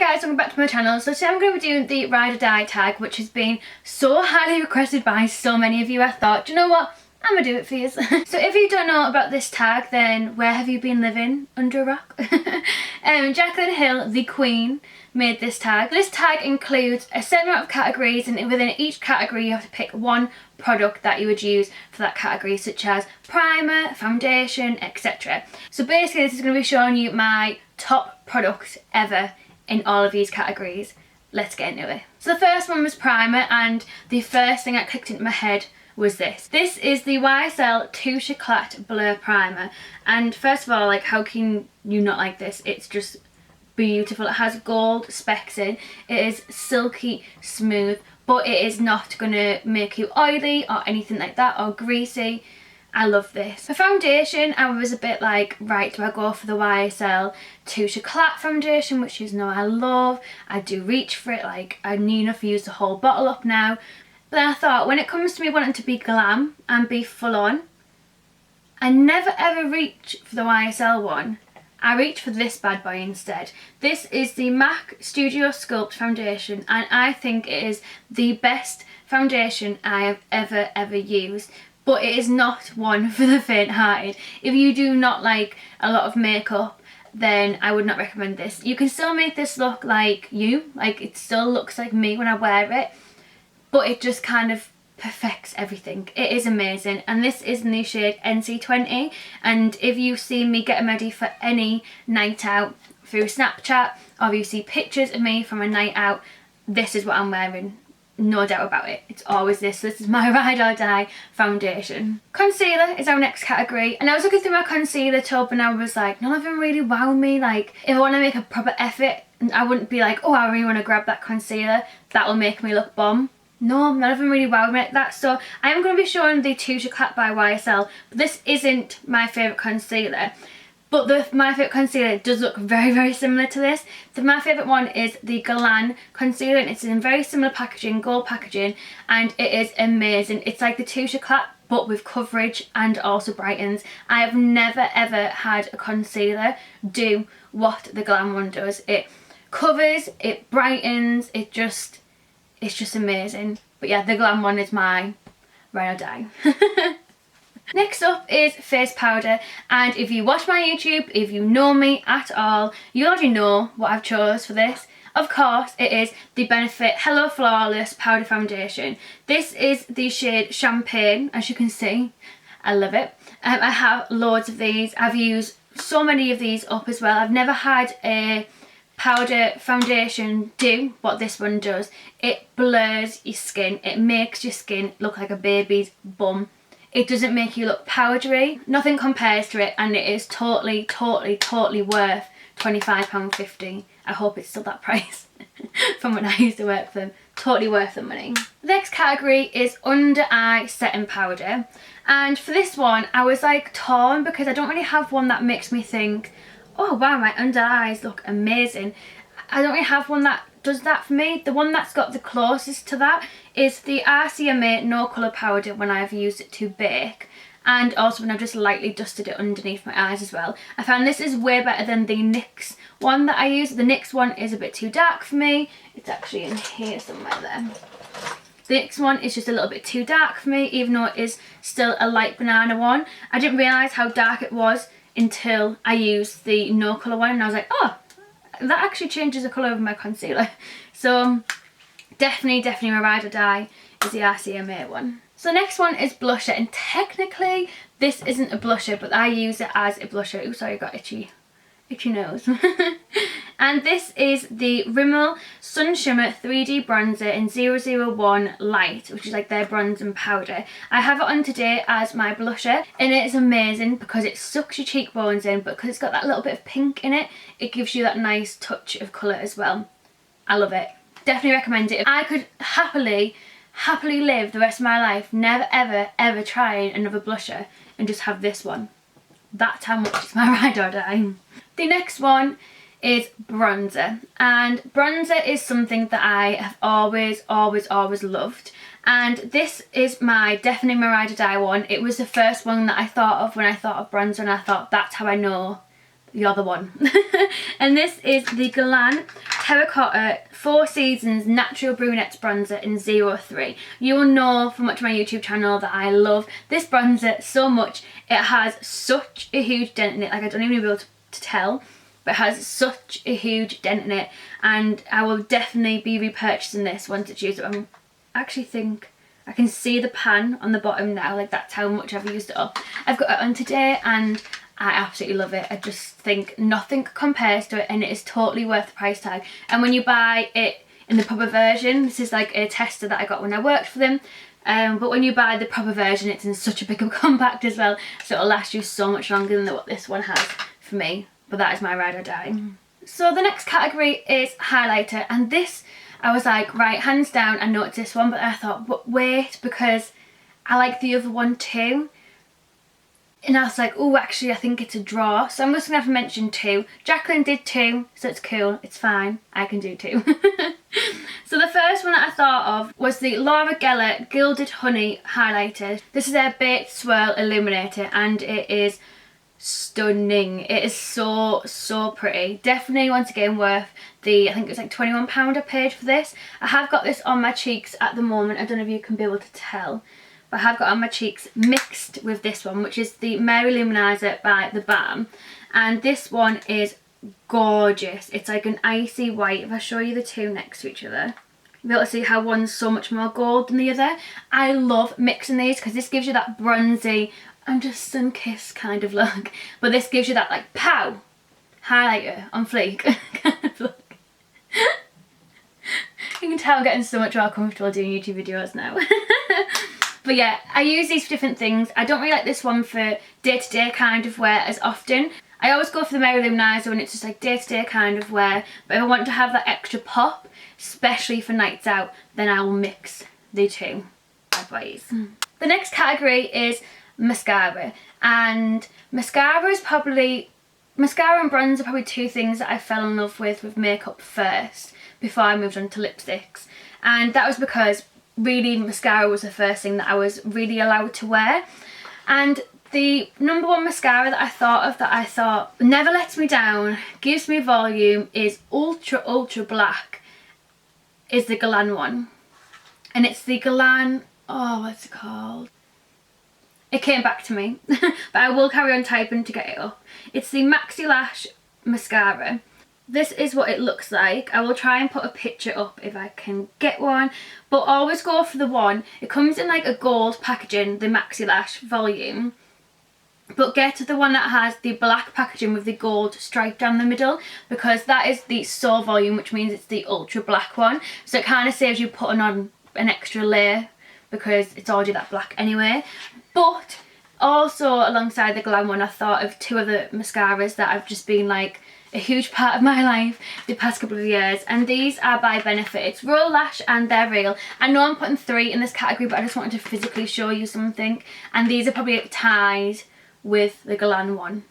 guys, welcome back to my channel. So today I'm going to be doing the ride or die tag, which has been so highly requested by so many of you. I thought, do you know what, I'm gonna do it for you. So if you don't know about this tag, then where have you been living? Under a rock? Jaclyn Hill, the queen, made this tag. This tag includes a certain amount of categories, and within each category you have to pick one product that you would use for that category, such as primer, foundation, etc. So basically this is going to be showing you my top products ever in all of these categories. Let's get into it. So the first one was primer, and the first thing that clicked into my head was this. This is the YSL Touche Éclat Blur Primer, and first of all, like, how can you not like this? It's just beautiful. It has gold specks in. It is silky smooth, but it is not going to make you oily or anything like that, or greasy. I love this. For foundation, I was a bit like, right, do I go for the YSL Touche Éclat foundation, which you know I love. I do reach for it, like I need enough to use the whole bottle up now. But then I thought, when it comes to me wanting to be glam and be full on, I never ever reach for the YSL one. I reach for this bad boy instead. This is the MAC Studio Sculpt foundation, and I think it is the best foundation I have ever used. But it is not one for the faint-hearted. If you do not like a lot of makeup, then I would not recommend this. You can still make this look like you, like it still looks like me when I wear it, but it just kind of perfects everything. It is amazing, and this is in the shade NC20, and if you see me getting ready for any night out through Snapchat, or if you see pictures of me from a night out, this is what I'm wearing. No doubt about it. It's always this. This is my ride or die foundation. Concealer is our next category, and I was looking through my concealer tub and I was like, none of them really wow me. Like, if I want to make a proper effort, I wouldn't be like, oh, I really want to grab that concealer, that will make me look bomb. No, none of them really wow me like that. So I am going to be showing the Touche Éclat by YSL, but this isn't my favourite concealer. But my favourite concealer does look very similar to this. My favourite one is the Galan concealer, and it's in very similar packaging, gold packaging, and it is amazing. It's like the Touche Éclat but with coverage and also brightens. I have never ever had a concealer do what the Galan one does. It covers, it brightens, it's just amazing. But yeah, the Glam one is my ride or die. Next up is face powder, and if you watch my YouTube, if you know me at all, you already know what I've chose for this. Of course, it is the Benefit Hello Flawless Powder Foundation. This is the shade Champagne, as you can see. I love it. I have loads of these. I've used so many of these up as well. I've never had a powder foundation do what this one does. It blurs your skin. It makes your skin look like a baby's bum. It doesn't make you look powdery. Nothing compares to it, and it is totally worth £25.50. I hope it's still that price from when I used to work for them. Totally worth the money. The next category is under eye setting powder, and for this one I was like torn because I don't really have one that makes me think, oh wow, my under eyes look amazing. I don't really have one that does that for me. The one that's got the closest to that is the RCMA No Colour Powder when I've used it to bake, and also when I've just lightly dusted it underneath my eyes as well. I found this is way better than the NYX one that I use. The NYX one is a bit too dark for me. It's actually in here somewhere there. The NYX one is just a little bit too dark for me, even though it is still a light banana one. I didn't realise how dark it was until I used the No Colour one, and I was like, oh, that actually changes the colour of my concealer. So definitely my ride or die is the RCMA one. So the next one is blusher, and technically this isn't a blusher, but I use it as a blusher. Oh, sorry, I got itchy nose. And this is the Rimmel Sun Shimmer 3D Bronzer in 001 Light, which is like their bronzing powder. I have it on today as my blusher, and it is amazing because it sucks your cheekbones in, but because it's got that little bit of pink in it, it gives you that nice touch of colour as well. I love it. Definitely recommend it. I could happily live the rest of my life never ever trying another blusher and just have this one. That's how much it's my ride or die. The next one is bronzer, and bronzer is something that I have always loved, and this is definitely my ride or die one. It was the first one that I thought of when I thought of bronzer, and I thought, that's how I know you're the one. And this is the Galan Terracotta 4 Seasons Natural Brunettes Bronzer in 03. You will know from watching my YouTube channel that I love this bronzer so much. It has such a huge dent in it, like I don't even be able to tell, but it has such a huge dent in it, and I will definitely be repurchasing this once it's used. I actually think I can see the pan on the bottom now, like that's how much I've used it up. I've got it on today and I absolutely love it. I just think nothing compares to it, and it is totally worth the price tag. And when you buy it in the proper version, this is like a tester that I got when I worked for them, but when you buy the proper version, it's in such a big compact as well, so it'll last you so much longer than what this one has for me. But that is my ride or die. So the next category is highlighter, and this I was like, right, hands down I know it's this one, but I thought, but wait, because I like the other one too. And I was like, oh, actually I think it's a draw, so I'm just gonna have to mention 2. Jacqueline did 2, so it's cool, it's fine, I can do 2. So the first one that I thought of was the Laura Geller Gilded Honey highlighter. This is their Baked Swirl Illuminator, and it is stunning. It is so pretty. Definitely once again worth the, I think it was like £21 I paid for this. I have got this on my cheeks at the moment. I don't know if you can be able to tell, but I have got on my cheeks mixed with this one, which is the Mary Luminizer by The Balm, and this one is gorgeous. It's like an icy white. If I show you the two next to each other, you'll be able to see how one's so much more gold than the other. I love mixing these because this gives you that bronzy, I'm just sun-kissed kind of look, but this gives you that like pow highlighter on fleek kind of look. You can tell I'm getting so much more comfortable doing YouTube videos now. But yeah, I use these for different things. I don't really like this one for day-to-day kind of wear as often. I always go for the Mary Luminizer when it's just like day-to-day kind of wear, but if I want to have that extra pop, especially for nights out, then I will mix the two bad boys. The next category is mascara, and mascara and bronzer are probably 2 things that I fell in love with makeup first before I moved on to lipsticks, and that was because really mascara was the first thing that I was really allowed to wear. And the number 1 mascara that I thought never lets me down, gives me volume, is ultra black, is the Galan one, and it's the Galan, oh, what's it called? It came back to me, but I will carry on typing to get it up. It's the Maxi Lash Mascara. This is what it looks like. I will try and put a picture up if I can get one, but always go for the one. It comes in like a gold packaging, the Maxi Lash volume, but get the one that has the black packaging with the gold stripe down the middle, because that is the So volume, which means it's the ultra black one. So it kind of saves you putting on an extra layer because it's already that black anyway. But also alongside the Glam one, I thought of 2 other mascaras that have just been like a huge part of my life the past couple of years, and these are by Benefit. It's Roll Lash and They're Real. I know I'm putting 3 in this category, but I just wanted to physically show you something, and these are probably tied with the Galan one,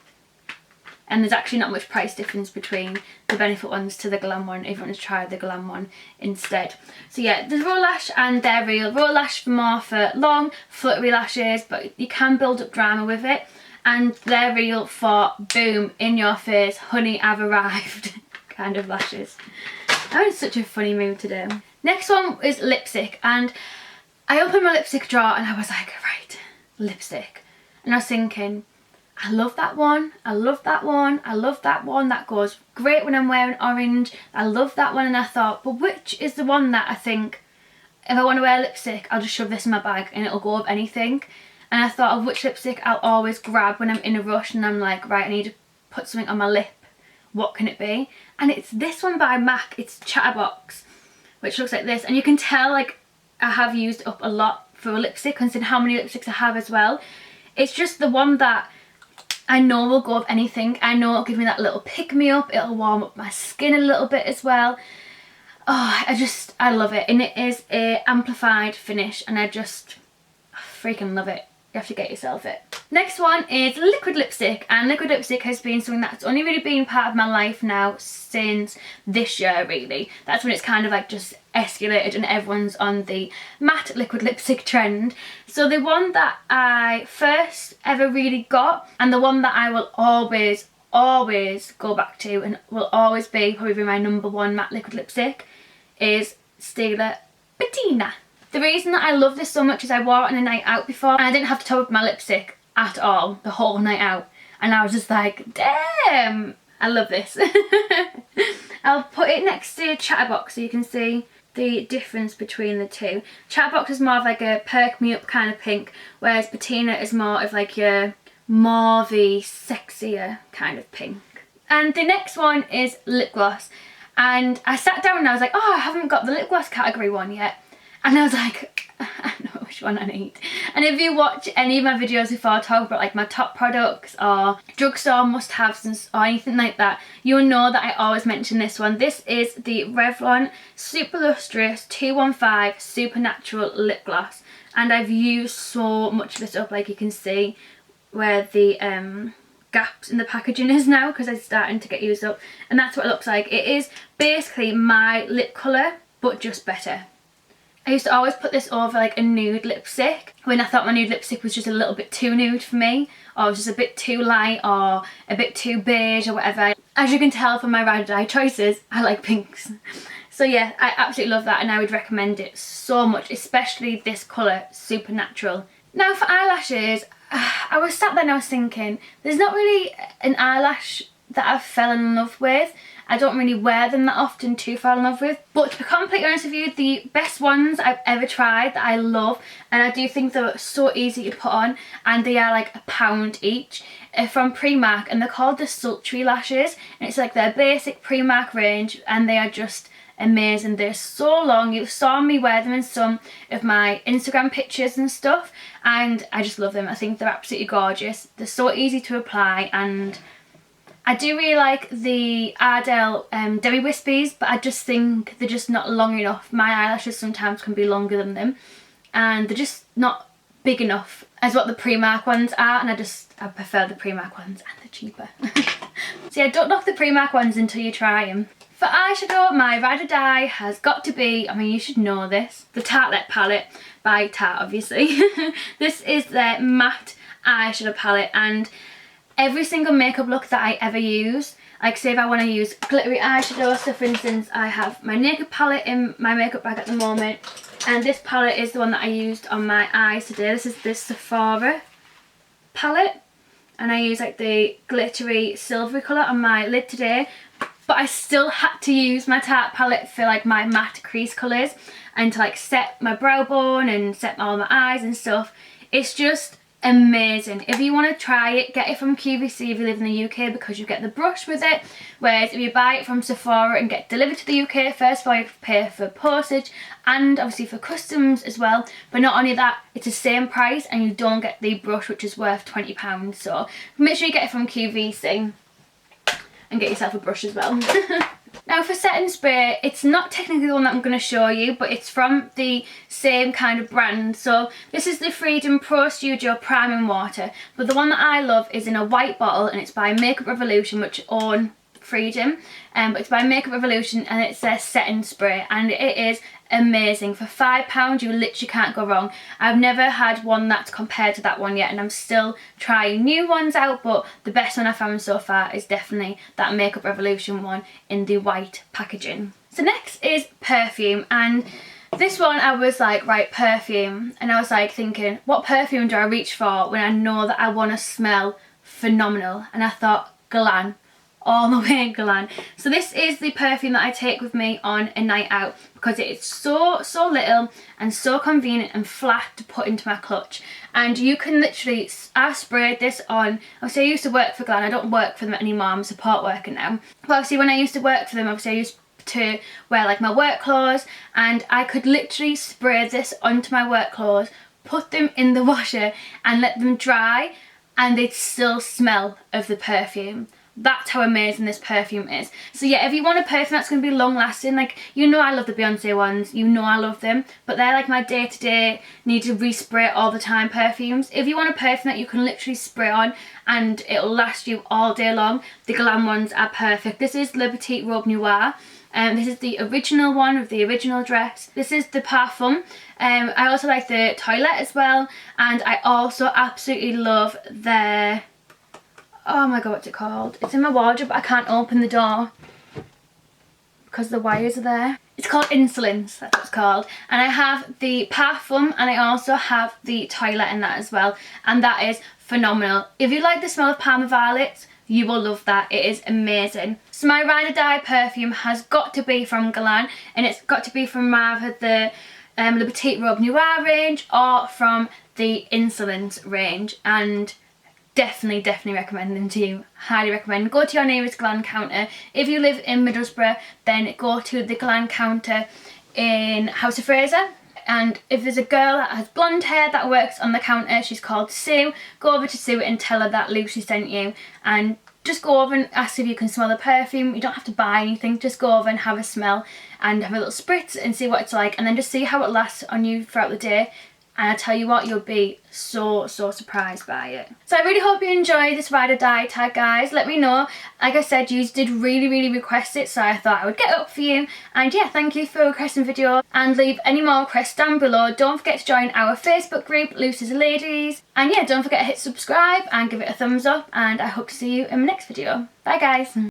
and there's actually not much price difference between the Benefit ones to the Galan one if you want to try the Galan one instead. So yeah, there's Roll Lash and They're Real. Roll Lash for more for long fluttery lashes, but you can build up drama with it, and They're Real for boom, in your face, honey I've arrived kind of lashes. I'm in such a funny mood today. Next one is lipstick, and I opened my lipstick drawer and I was like, right, lipstick, and I was thinking, I love that one, I love that one, I love that one, that goes great when I'm wearing orange, I love that one. And I thought, but which is the one that I think, if I want to wear lipstick, I'll just shove this in my bag and it'll go with anything. And I thought of which lipstick I'll always grab when I'm in a rush and I'm like, right, I need to put something on my lip, what can it be? And it's this one by MAC. It's Chatterbox, which looks like this, and you can tell like I have used it up a lot for a lipstick, considering how many lipsticks I have as well. It's just the one that I know will go with anything. I know it'll give me that little pick-me-up, it'll warm up my skin a little bit as well. Oh, I love it, and it is a amplified finish, and I freaking love it. You have to get yourself it. Next one is liquid lipstick, and liquid lipstick has been something that's only really been part of my life now since this year really. That's when it's kind of like just escalated and everyone's on the matte liquid lipstick trend. So the one that I first ever really got, and the one that I will always always go back to and will always be probably my #1 matte liquid lipstick is Stila Patina. The reason that I love this so much is I wore it on a night out before and I didn't have to top up my lipstick at all the whole night out, and I was just like, damn, I love this. I'll put it next to Chatterbox so you can see the difference between the two. Chatterbox is more of like a perk me up kind of pink, whereas Patina is more of like your mauvey, sexier kind of pink. And the next one is lip gloss, and I sat down and I was like, oh, I haven't got the lip gloss category one yet, and I was like, I know which one I need. And if you watch any of my videos before I talk about like my top products or drugstore must-haves or anything like that, you'll know that I always mention this one. This is the Revlon Super Lustrous 215 Supernatural Lip Gloss, and I've used so much of this up, like you can see where the gaps in the packaging is now because it's starting to get used up, and that's what it looks like. It is basically my lip colour but just better. I used to always put this over like a nude lipstick when I thought my nude lipstick was just a little bit too nude for me, or it was just a bit too light or a bit too beige or whatever. As you can tell from my ride or die choices, I like pinks. So yeah, I absolutely love that and I would recommend it so much, especially this colour, Supernatural. Now for eyelashes, I was sat there and I was thinking, there's not really an eyelash that I've fallen in love with. I don't really wear them that often to fall in love with. But to be completely honest with you, the best ones I've ever tried that I love, and I do think they're so easy to put on, and they are like £1 each, are from Primark, and they're called the Sultry Lashes. And it's like their basic Primark range, and they are just amazing. They're so long. You saw me wear them in some of my Instagram pictures and stuff, and I just love them. I think they're absolutely gorgeous. They're so easy to apply, and I do really like the Ardell Dewy Wispies, but I just think they're just not long enough. My eyelashes sometimes can be longer than them, and they're just not big enough as what the Primark ones are, and I prefer the Primark ones, and they're cheaper. So yeah, don't knock the Primark ones until you try them. For eyeshadow, my ride or die has got to be, I mean you should know this, the Tartelette palette by Tarte obviously. This is their matte eyeshadow palette, and every single makeup look that I ever use, like say if I want to use glittery eyeshadow, so for instance I have my naked palette in my makeup bag at the moment, and this palette is the one that I used on my eyes today. This is this Sephora palette, and I use like the glittery silvery colour on my lid today, but I still had to use my Tarte palette for like my matte crease colours and to like set my brow bone and set all my eyes and stuff. It's just amazing. If you want to try it, get it from QVC if you live in the UK, because you get the brush with it, whereas if you buy it from Sephora and get delivered to the UK, first of all you have to pay for postage and obviously for customs as well, but not only that, it's the same price and you don't get the brush, which is worth £20. So make sure you get it from QVC and get yourself a brush as well. Now for setting spray, it's not technically the one that I'm going to show you, but it's from the same kind of brand. So this is the Freedom Pro Studio Priming Water, but the one that I love is in a white bottle, and it's by Makeup Revolution, which own Freedom, but it's by Makeup Revolution, and it's their setting spray, and it is amazing. For £5 you literally can't go wrong. I've never had one that's compared to that one yet, and I'm still trying new ones out, but the best one I found so far is definitely that Makeup Revolution one in the white packaging. So next is perfume, and this one I was like, right, perfume, and I was like thinking, what perfume do I reach for when I know that I want to smell phenomenal? And I thought Galan, all the way Galan. So this is the perfume that I take with me on a night out, because it's so little and so convenient and flat to put into my clutch. And you can literally, I sprayed this on, obviously I used to work for Galan, I don't work for them anymore, I'm a support worker now. But obviously when I used to work for them, obviously I used to wear like my work clothes, and I could literally spray this onto my work clothes, put them in the washer and let them dry, and they'd still smell of the perfume. That's how amazing this perfume is. So yeah, if you want a perfume that's going to be long lasting, like, you know I love the Beyonce ones, you know I love them, but they're like my day to day, need to respray all the time perfumes. If you want a perfume that you can literally spray on and it'll last you all day long, the Glam ones are perfect. This is Le Petit Robe Noir. This is the original one with the original dress. This is the Parfum. I also like the Toilette as well, and I also absolutely love their, oh my god, what's it called? It's in my wardrobe, but I can't open the door because the wires are there. It's called Insolence, that's what it's called. And I have the Parfum, and I also have the Toilette in that as well. And that is phenomenal. If you like the smell of Parma Violets, you will love that. It is amazing. So my Ride or Die perfume has got to be from Galan, and it's got to be from either the Le Petit Robe Noir range or from the Insolence range. And definitely recommend them to you. Highly recommend. Go to your nearest Galan counter. If you live in Middlesbrough, then go to the Galan counter in House of Fraser. And if there's a girl that has blonde hair that works on the counter, she's called Sue. Go over to Sue and tell her that Lucy sent you, and just go over and ask if you can smell the perfume. You don't have to buy anything, just go over and have a smell and have a little spritz and see what it's like, and then just see how it lasts on you throughout the day. And I tell you what, you'll be so surprised by it. So I really hope you enjoyed this Ride or Die tag, guys. Let me know. Like I said, you did really request it, so I thought I would get it up for you. And yeah, thank you for requesting video, and leave any more requests down below. Don't forget to join our Facebook group, Luce's Ladies. And yeah, don't forget to hit subscribe and give it a thumbs up, and I hope to see you in my next video. Bye guys.